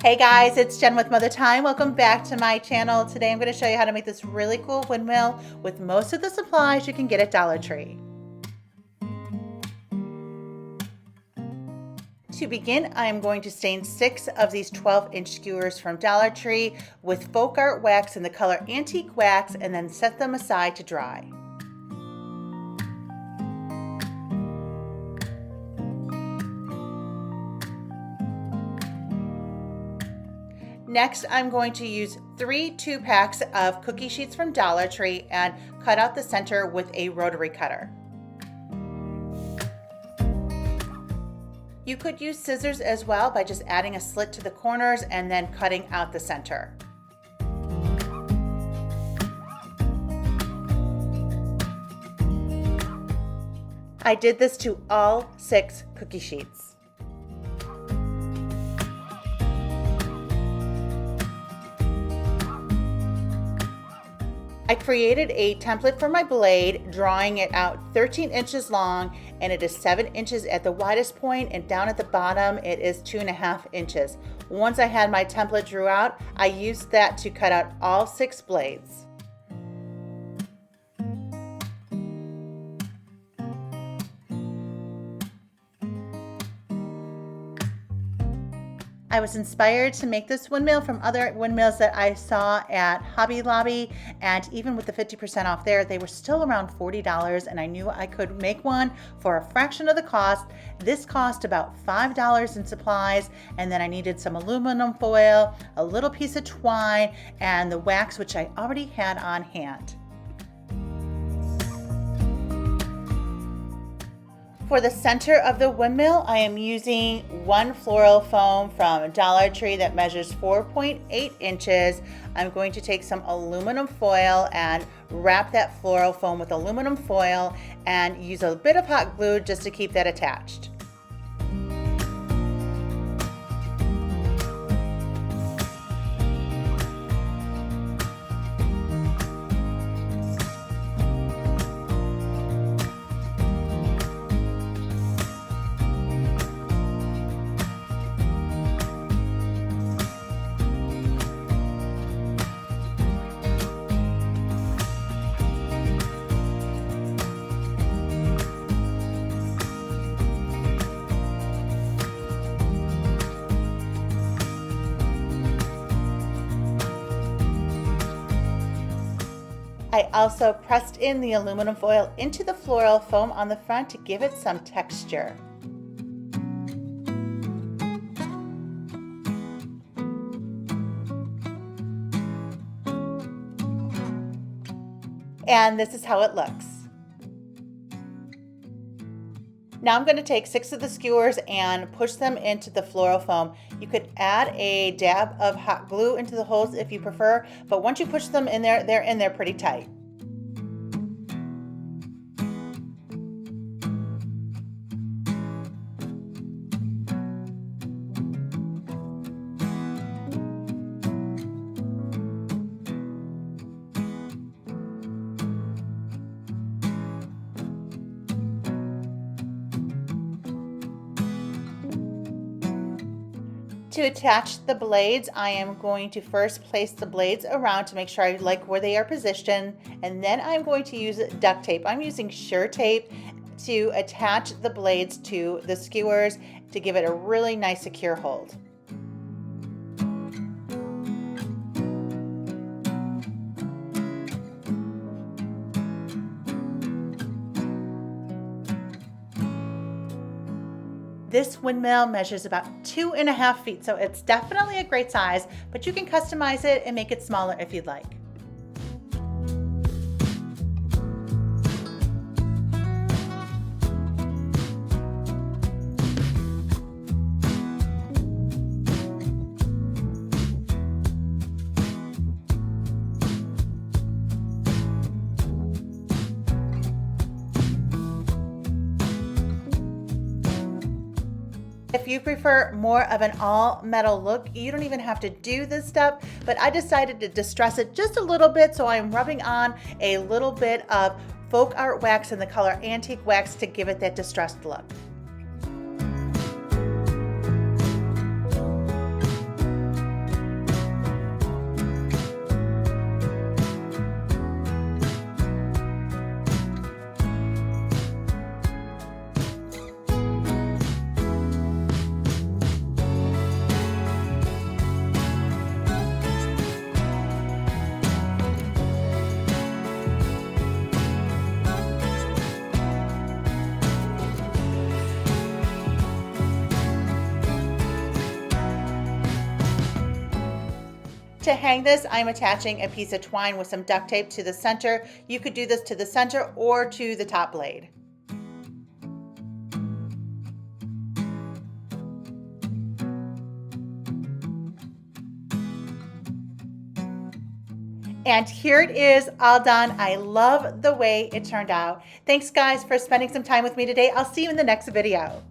Hey guys, it's Jen with Mother Time. Welcome back to my channel. Today I'm going to show you how to make this really cool windmill with most of the supplies you can get at Dollar Tree. To begin, I am going to stain 6 of these 12-inch skewers from Dollar Tree with folk art wax in the color Antique Wax and then set them aside to dry. Next, I'm going to use 3 2-packs of cookie sheets from Dollar Tree and cut out the center with a rotary cutter. You could use scissors as well by just adding a slit to the corners and then cutting out the center. I did this to all 6 cookie sheets. I created a template for my blade, drawing it out 13 inches long, and it is 7 inches at the widest point, and down at the bottom it is 2.5 inches. Once I had my template drew out, I used that to cut out all 6 blades. I was inspired to make this windmill from other windmills that I saw at Hobby Lobby, and even with the 50% off there, they were still around $40, and I knew I could make one for a fraction of the cost. This cost about $5 in supplies, and then I needed some aluminum foil, a little piece of twine, and the wax, which I already had on hand. For the center of the windmill, I am using one floral foam from Dollar Tree that measures 4.8 inches. I'm going to take some aluminum foil and wrap that floral foam with aluminum foil and use a bit of hot glue just to keep that attached. I also pressed in the aluminum foil into the floral foam on the front to give it some texture. And this is how it looks. Now I'm going to take 6 of the skewers and push them into the floral foam. You could add a dab of hot glue into the holes if you prefer, but once you push them in there, they're in there pretty tight. To attach the blades, I am going to first place the blades around to make sure I like where they are positioned, and then I'm going to use duct tape. I'm using Sure tape to attach the blades to the skewers to give it a really nice secure hold. This windmill measures about 2.5 feet, so it's definitely a great size, but you can customize it and make it smaller if you'd like. If you prefer more of an all metal look, you don't even have to do this step, but I decided to distress it just a little bit, so I'm rubbing on a little bit of folk art wax in the color Antique Wax to give it that distressed look. to hang this, I'm attaching a piece of twine with some duct tape to the center. You could do this to the center or to the top blade. And here it is, all done. I love the way it turned out. Thanks guys for spending some time with me today. I'll see you in the next video.